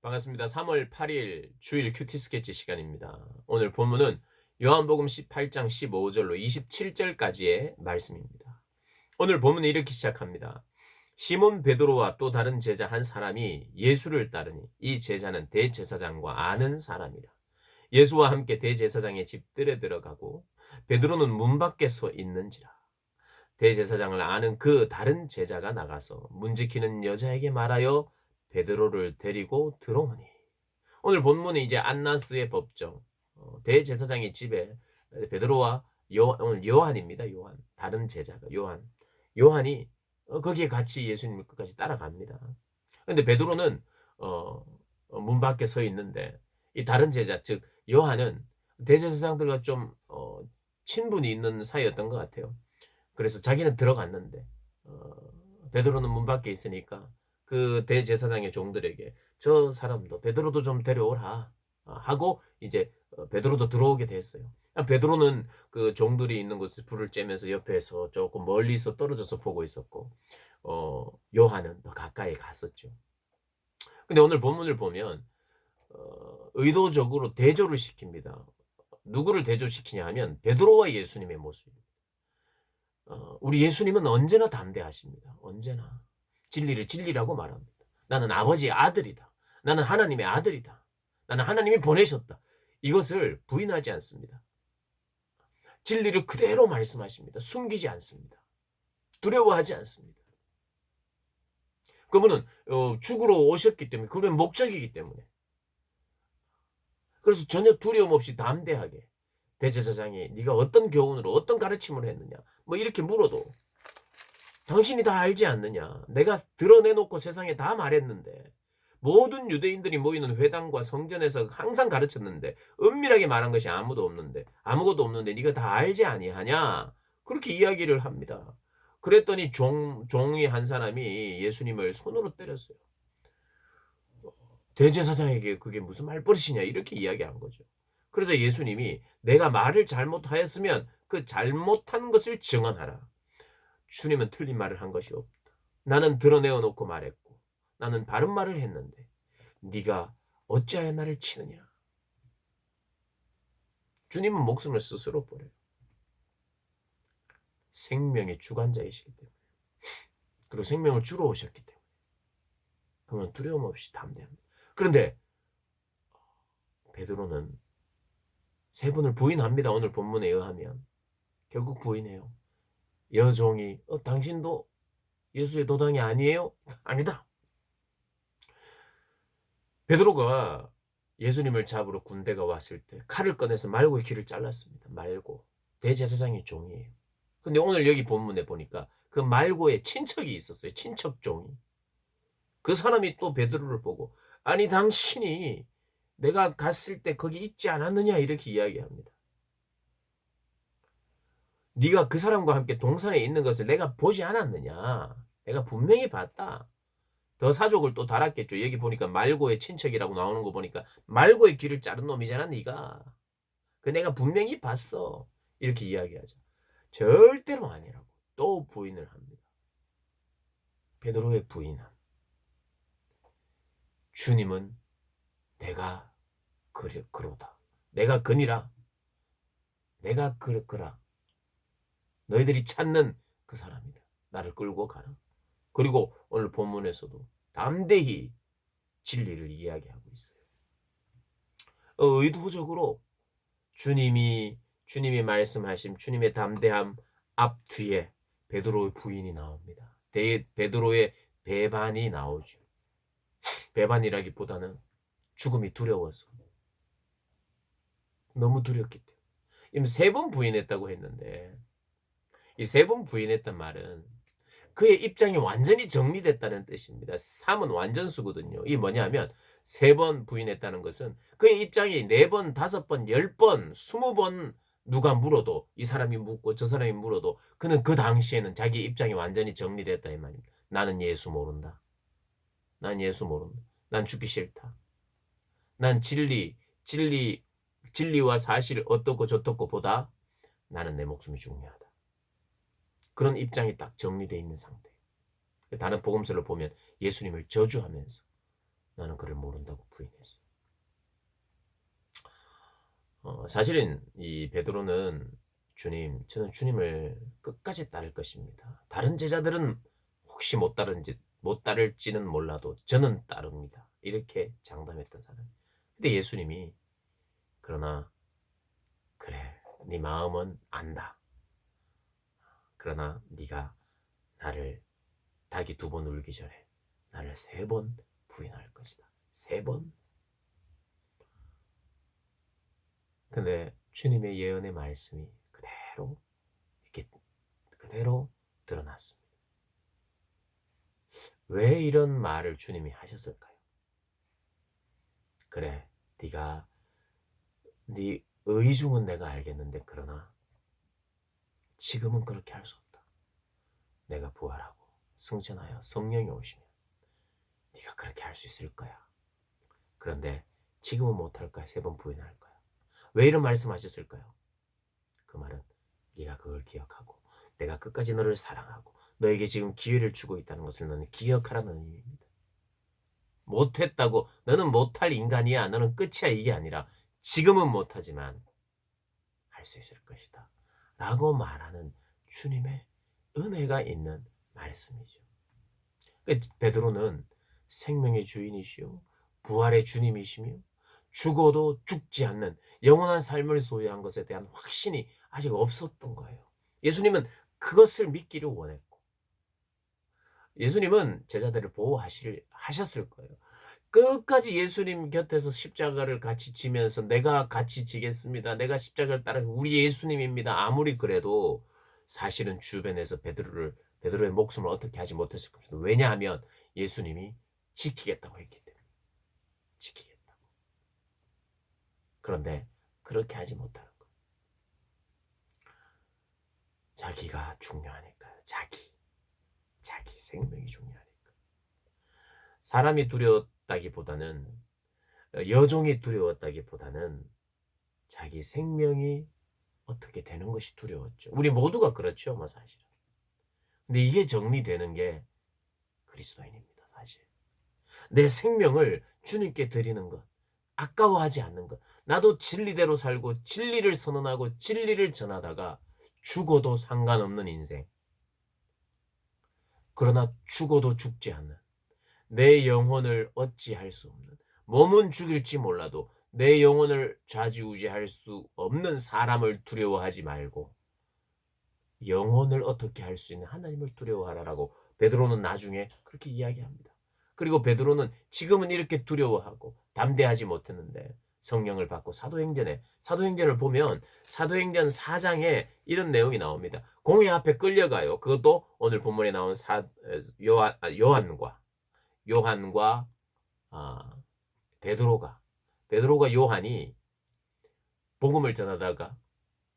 반갑습니다. 3월 8일 주일 큐티 스케치 시간입니다. 오늘 본문은 요한복음 18장 15절로 27절까지의 말씀입니다. 오늘 본문은 이렇게 시작합니다. 시몬 베드로와 또 다른 제자 한 사람이 예수를 따르니 이 제자는 대제사장과 아는 사람이라. 예수와 함께 대제사장의 집들에 들어가고 베드로는 문 밖에 서 있는지라. 대제사장을 아는 그 다른 제자가 나가서 문 지키는 여자에게 말하여 베드로를 데리고 들어오니. 오늘 본문은 이제 안나스의 법정, 대제사장의 집에 베드로와 오늘 요한입니다. 요한, 다른 제자가 요한이 거기에 같이 예수님을 끝까지 따라갑니다. 그런데 베드로는 문 밖에 서 있는데 이 다른 제자, 즉 요한은 대제사장들과 좀 친분이 있는 사이였던 것 같아요. 그래서 자기는 들어갔는데 베드로는 문 밖에 있으니까 그 대제사장의 종들에게 저 사람도 베드로도 좀 데려오라 하고 이제 베드로도 들어오게 됐어요. 베드로는 그 종들이 있는 곳에 불을 쬐면서 옆에서 조금 멀리서 떨어져서 보고 있었고 요한은 더 가까이 갔었죠. 근데 오늘 본문을 보면 의도적으로 대조를 시킵니다. 누구를 대조시키냐 하면 베드로와 예수님의 모습입니다. 우리 예수님은 언제나 담대하십니다. 언제나. 진리를 진리라고 말합니다. 나는 아버지의 아들이다. 나는 하나님의 아들이다. 나는 하나님이 보내셨다. 이것을 부인하지 않습니다. 진리를 그대로 말씀하십니다. 숨기지 않습니다. 두려워하지 않습니다. 그분은 죽으러 오셨기 때문에, 그분의 목적이기 때문에. 그래서 전혀 두려움 없이 담대하게 대제사장이 네가 어떤 교훈으로 어떤 가르침을 했느냐 뭐 이렇게 물어도 당신이 다 알지 않느냐. 내가 드러내놓고 세상에 다 말했는데 모든 유대인들이 모이는 회당과 성전에서 항상 가르쳤는데 은밀하게 말한 것이 아무것도 없는데 네가 다 알지 아니하냐. 그렇게 이야기를 합니다. 그랬더니 종이 한 사람이 예수님을 손으로 때렸어요. 대제사장에게 그게 무슨 말버릇이냐 이렇게 이야기한 거죠. 그래서 예수님이 내가 말을 잘못하였으면 그 잘못한 것을 증언하라. 주님은 틀린 말을 한 것이 없다. 나는 드러내어 놓고 말했고 나는 바른 말을 했는데 네가 어찌하여 나를 치느냐. 주님은 목숨을 스스로 버려요. 생명의 주관자이시기 때문에. 그리고 생명을 주러 오셨기 때문에. 그러면 두려움 없이 담대합니다. 그런데 베드로는 세 분을 부인합니다. 오늘 본문에 의하면. 결국 부인해요. 여종이 당신도 예수의 도당이 아니에요? 아니다. 베드로가 예수님을 잡으러 군대가 왔을 때 칼을 꺼내서 말고의 귀를 잘랐습니다. 말고. 대제사장의 종이에요. 근데 오늘 여기 본문에 보니까 그 말고의 친척이 있었어요. 친척 종이. 그 사람이 또 베드로를 보고 아니 당신이 내가 갔을 때 거기 있지 않았느냐 이렇게 이야기합니다. 네가 그 사람과 함께 동산에 있는 것을 내가 보지 않았느냐. 내가 분명히 봤다. 더 사족을 또 달았겠죠. 여기 보니까 말고의 친척이라고 나오는 거 보니까 말고의 귀를 자른 놈이잖아 네가. 그 내가 분명히 봤어. 이렇게 이야기하죠. 절대로 아니라고 또 부인을 합니다. 베드로의 부인함. 주님은 내가 그러다. 내가 그니라. 내가 그라. 너희들이 찾는 그 사람이다. 나를 끌고 가라. 그리고 오늘 본문에서도 담대히 진리를 이야기하고 있어요. 의도적으로 주님이 말씀하신 주님의 담대함 앞 뒤에 베드로의 부인이 나옵니다. 베드로의 배반이 나오죠. 배반이라기보다는 죽음이 두려워서. 너무 두렵기 때문에. 이미 3번 부인했다고 했는데 이 3번 부인했단 말은 그의 입장이 완전히 정리됐다는 뜻입니다. 3은 완전수거든요. 이게 뭐냐면 3번 부인했다는 것은 그의 입장이 4번, 5번, 10번, 20번 누가 물어도 이 사람이 묻고 저 사람이 물어도 그는 그 당시에는 자기 입장이 완전히 정리됐다 이 말입니다. 나는 예수 모른다. 난 예수 모른다. 난 죽기 싫다. 난 진리와 사실 어떻고 저떻고 보다 나는 내 목숨이 중요하다. 그런 입장이 딱 정리되어 있는 상태. 다른 복음서를 보면 예수님을 저주하면서 나는 그를 모른다고 부인했어요. 사실은 이 베드로는 저는 주님을 끝까지 따를 것입니다. 다른 제자들은 혹시 못 따를지는 몰라도 저는 따릅니다. 이렇게 장담했던 사람. 근데 예수님이 그러나 그래, 네 마음은 안다. 그러나 네가 나를 닭이 2번 울기 전에 나를 3번 부인할 것이다. 3번. 근데 주님의 예언의 말씀이 이렇게 그대로 드러났습니다. 왜 이런 말을 주님이 하셨을까요? 그래, 네 의중은 내가 알겠는데 그러나 지금은 그렇게 할 수 없다. 내가 부활하고 승천하여 성령이 오시면 네가 그렇게 할 수 있을 거야. 그런데 지금은 못할 거야. 3번 부인할 거야. 왜 이런 말씀하셨을까요? 그 말은 네가 그걸 기억하고 내가 끝까지 너를 사랑하고 너에게 지금 기회를 주고 있다는 것을 너는 기억하라는 의미입니다. 못했다고 너는 못할 인간이야. 너는 끝이야. 이게 아니라 지금은 못하지만 할 수 있을 것이다. 라고 말하는 주님의 은혜가 있는 말씀이죠. 베드로는 생명의 주인이시요 부활의 주님이시며 죽어도 죽지 않는 영원한 삶을 소유한 것에 대한 확신이 아직 없었던 거예요. 예수님은 그것을 믿기를 원했고 예수님은 제자들을 하셨을 거예요. 끝까지 예수님 곁에서 십자가를 같이 지면서 내가 같이 지겠습니다. 내가 십자가를 따라 우리 예수님입니다. 아무리 그래도 사실은 주변에서 베드로의 목숨을 어떻게 하지 못했을 겁니다. 왜냐하면 예수님이 지키겠다고 했기 때문에. 지키겠다고. 그런데 그렇게 하지 못하는 거예요. 자기가 중요하니까요. 자기 생명이 중요하니까. 사람이 두려웠다기보다는 여종이 두려웠다기보다는 자기 생명이 어떻게 되는 것이 두려웠죠. 우리 모두가 그렇죠, 뭐 사실은. 근데 이게 정리되는 게 그리스도인입니다, 사실. 내 생명을 주님께 드리는 것, 아까워하지 않는 것. 나도 진리대로 살고 진리를 선언하고 진리를 전하다가 죽어도 상관없는 인생. 그러나 죽어도 죽지 않는 내 영혼을 어찌할 수 없는 몸은 죽일지 몰라도 내 영혼을 좌지우지할 수 없는 사람을 두려워하지 말고 영혼을 어떻게 할 수 있는 하나님을 두려워하라라고 베드로는 나중에 그렇게 이야기합니다. 그리고 베드로는 지금은 이렇게 두려워하고 담대하지 못했는데 성령을 받고 사도행전을 보면 사도행전 4장에 이런 내용이 나옵니다. 공회 앞에 끌려가요. 그것도 오늘 본문에 나온 요한과 베드로가 요한이 복음을 전하다가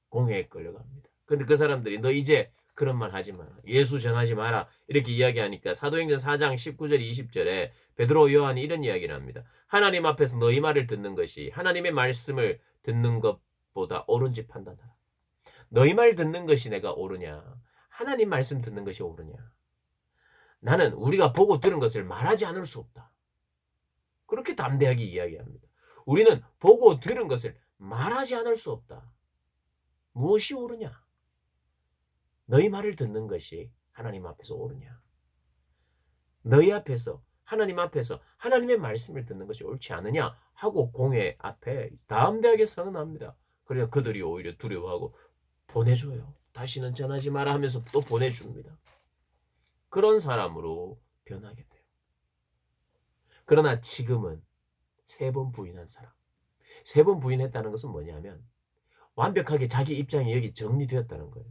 공회에 끌려갑니다. 근데 그 사람들이 너 이제 그런 말 하지 마라. 예수 전하지 마라. 이렇게 이야기하니까 사도행전 4장 19절 20절에 베드로 요한이 이런 이야기를 합니다. 하나님 앞에서 너희 말을 듣는 것이 하나님의 말씀을 듣는 것보다 옳은지 판단하라. 너희 말 듣는 것이 내가 옳으냐? 하나님 말씀 듣는 것이 옳으냐? 나는 우리가 보고 들은 것을 말하지 않을 수 없다. 그렇게 담대하게 이야기합니다. 우리는 보고 들은 것을 말하지 않을 수 없다. 무엇이 옳으냐? 너희 말을 듣는 것이 하나님 앞에서 옳으냐? 너희 앞에서 하나님 앞에서 하나님의 말씀을 듣는 것이 옳지 않으냐? 하고 공회 앞에 담대하게 선언합니다. 그래서 그들이 오히려 두려워하고 보내줘요. 다시는 전하지 마라 하면서 또 보내줍니다. 그런 사람으로 변하게 돼요. 그러나 지금은 3번 부인한 사람. 3번 부인했다는 것은 뭐냐면 완벽하게 자기 입장이 여기 정리되었다는 거예요.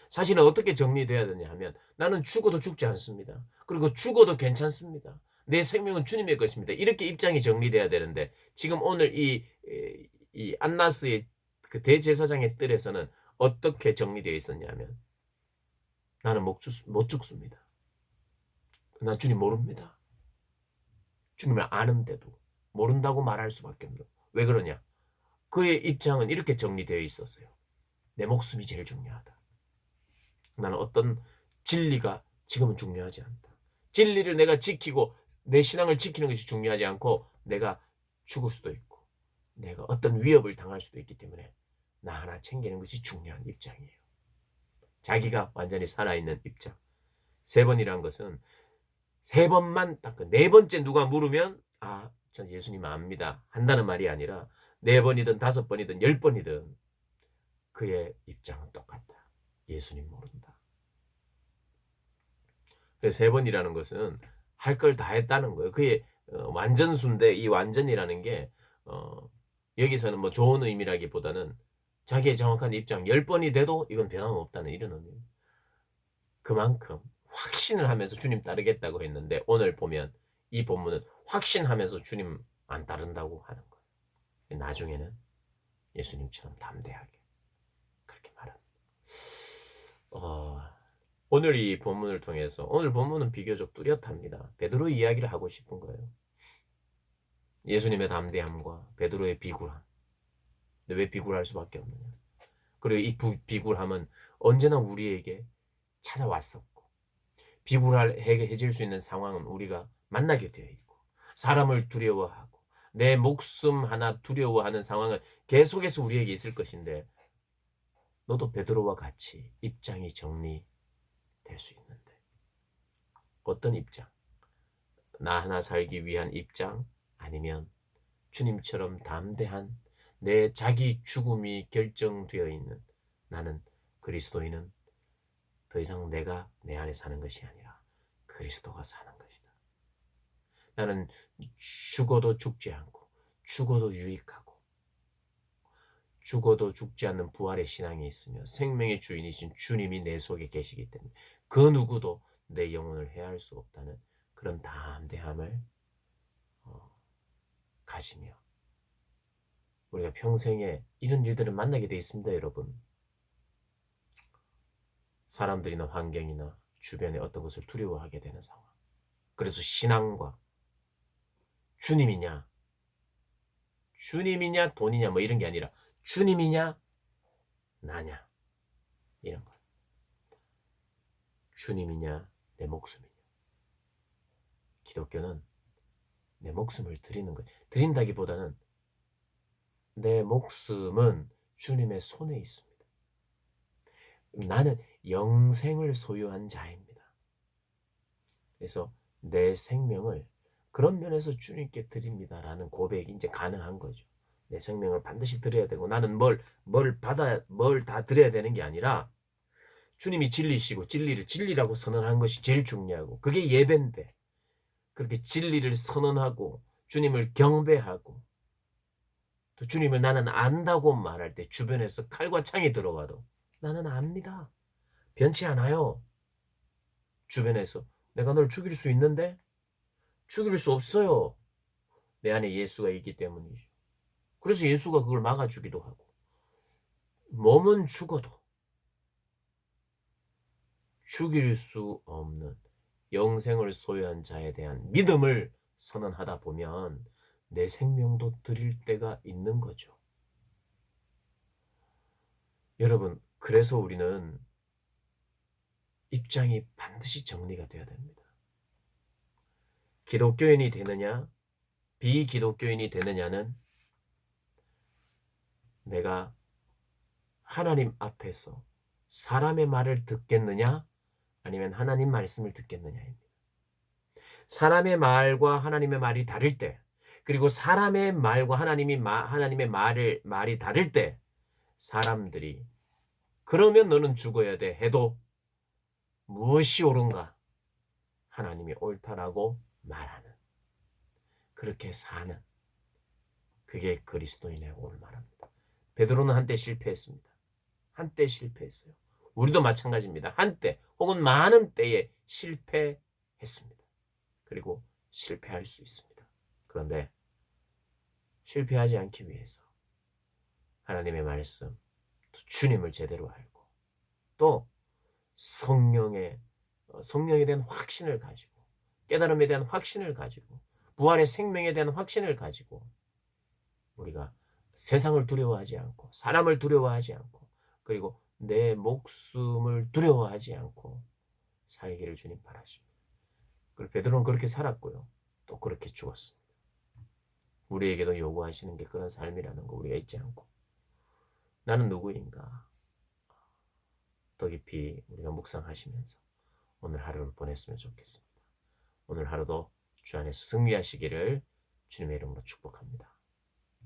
사실은 어떻게 정리돼야 되냐 하면 나는 죽어도 죽지 않습니다. 그리고 죽어도 괜찮습니다. 내 생명은 주님의 것입니다. 이렇게 입장이 정리돼야 되는데 지금 오늘 이 안나스의 그 대제사장의 뜰에서는 어떻게 정리되어 있었냐면 나는 못 죽습니다. 난 주님 모릅니다. 주님을 아는데도 모른다고 말할 수밖에 없는. 왜 그러냐? 그의 입장은 이렇게 정리되어 있었어요. 내 목숨이 제일 중요하다. 나는 어떤 진리가 지금은 중요하지 않다. 진리를 내가 지키고 내 신앙을 지키는 것이 중요하지 않고 내가 죽을 수도 있고 내가 어떤 위협을 당할 수도 있기 때문에 나 하나 챙기는 것이 중요한 입장이에요. 자기가 완전히 살아있는 입장. 3번이란 것은 3번만 딱 네 번째 누가 물으면 "아 전 예수님 압니다." 한다는 말이 아니라 4번이든 5번이든 10번이든 그의 입장은 똑같다. 예수님 모른다. 그래서 3번이라는 것은 할 걸 다 했다는 거예요. 그의 완전수인데 이 완전이라는 게 어 여기서는 뭐 좋은 의미라기보다는 자기의 정확한 입장 10번이 돼도 이건 변함없다는 이런 의미입니다. 그만큼 확신을 하면서 주님 따르겠다고 했는데 오늘 보면 이 본문은 확신하면서 주님 안 따른다고 하는 거예요. 나중에는 예수님처럼 담대하게 그렇게 말합니다. 오늘 이 본문을 통해서 오늘 본문은 비교적 뚜렷합니다. 베드로 이야기를 하고 싶은 거예요. 예수님의 담대함과 베드로의 비굴함. 근데 왜 비굴할 수밖에 없느냐. 그리고 이 비굴함은 언제나 우리에게 찾아왔었고 비굴해질 수 있는 상황은 우리가 만나게 되어 있고 사람을 두려워하고 내 목숨 하나 두려워하는 상황은 계속해서 우리에게 있을 것인데 너도 베드로와 같이 입장이 정리될 수 있는데 어떤 입장? 나 하나 살기 위한 입장? 아니면 주님처럼 담대한 내 자기 죽음이 결정되어 있는 나는 그리스도인은 더 이상 내가 내 안에 사는 것이 아니라 그리스도가 사는 것이다. 나는 죽어도 죽지 않고 죽어도 유익하고 죽어도 죽지 않는 부활의 신앙이 있으며 생명의 주인이신 주님이 내 속에 계시기 때문에 그 누구도 내 영혼을 해할 수 없다는 그런 담대함을 가지며 우리가 평생에 이런 일들을 만나게 돼 있습니다, 여러분. 사람들이나 환경이나 주변의 어떤 것을 두려워하게 되는 상황. 그래서 신앙과 주님이냐 돈이냐 뭐 이런 게 아니라 주님이냐 나냐 이런 거. 주님이냐 내 목숨이냐. 기독교는 내 목숨을 드리는 거예요. 드린다기보다는 내 목숨은 주님의 손에 있습니다. 나는 영생을 소유한 자입니다. 그래서 내 생명을 그런 면에서 주님께 드립니다라는 고백이 이제 가능한 거죠. 내 생명을 반드시 드려야 되고 나는 뭘 다 드려야 되는 게 아니라 주님이 진리시고 진리라고 선언한 것이 제일 중요하고 그게 예배인데 그렇게 진리를 선언하고 주님을 경배하고 또 주님을 나는 안다고 말할 때 주변에서 칼과 창이 들어와도 나는 압니다. 변치 않아요. 주변에서 내가 널 죽일 수 있는데 죽일 수 없어요. 내 안에 예수가 있기 때문이죠. 그래서 예수가 그걸 막아주기도 하고 몸은 죽어도 죽일 수 없는 영생을 소유한 자에 대한 믿음을 선언하다 보면 내 생명도 드릴 때가 있는 거죠. 여러분, 그래서 우리는 입장이 반드시 정리가 돼야 됩니다. 기독교인이 되느냐, 비기독교인이 되느냐는 내가 하나님 앞에서 사람의 말을 듣겠느냐, 아니면 하나님 말씀을 듣겠느냐입니다. 사람의 말과 하나님의 말이 다를 때, 그리고 사람의 말과 하나님의 말이 다를 때, 사람들이 그러면 너는 죽어야 돼 해도 무엇이 옳은가? 하나님이 옳다라고 말하는, 그렇게 사는, 그게 그리스도인의 올바릅니다. 베드로는 한때 실패했습니다. 한때 실패했어요. 우리도 마찬가지입니다. 한때 혹은 많은 때에 실패했습니다. 그리고 실패할 수 있습니다. 그런데 실패하지 않기 위해서 하나님의 말씀, 또 주님을 제대로 알고 또 성령에 대한 확신을 가지고 깨달음에 대한 확신을 가지고 부활의 생명에 대한 확신을 가지고 우리가 세상을 두려워하지 않고 사람을 두려워하지 않고 그리고 내 목숨을 두려워하지 않고 살기를 주님 바라십니다. 그리고 베드로는 그렇게 살았고요. 또 그렇게 죽었습니다. 우리에게도 요구하시는 게 그런 삶이라는 거 우리가 잊지 않고 나는 누구인가 더 깊이 우리가 묵상하시면서 오늘 하루를 보냈으면 좋겠습니다. 오늘 하루도 주 안에서 승리하시기를 주님의 이름으로 축복합니다.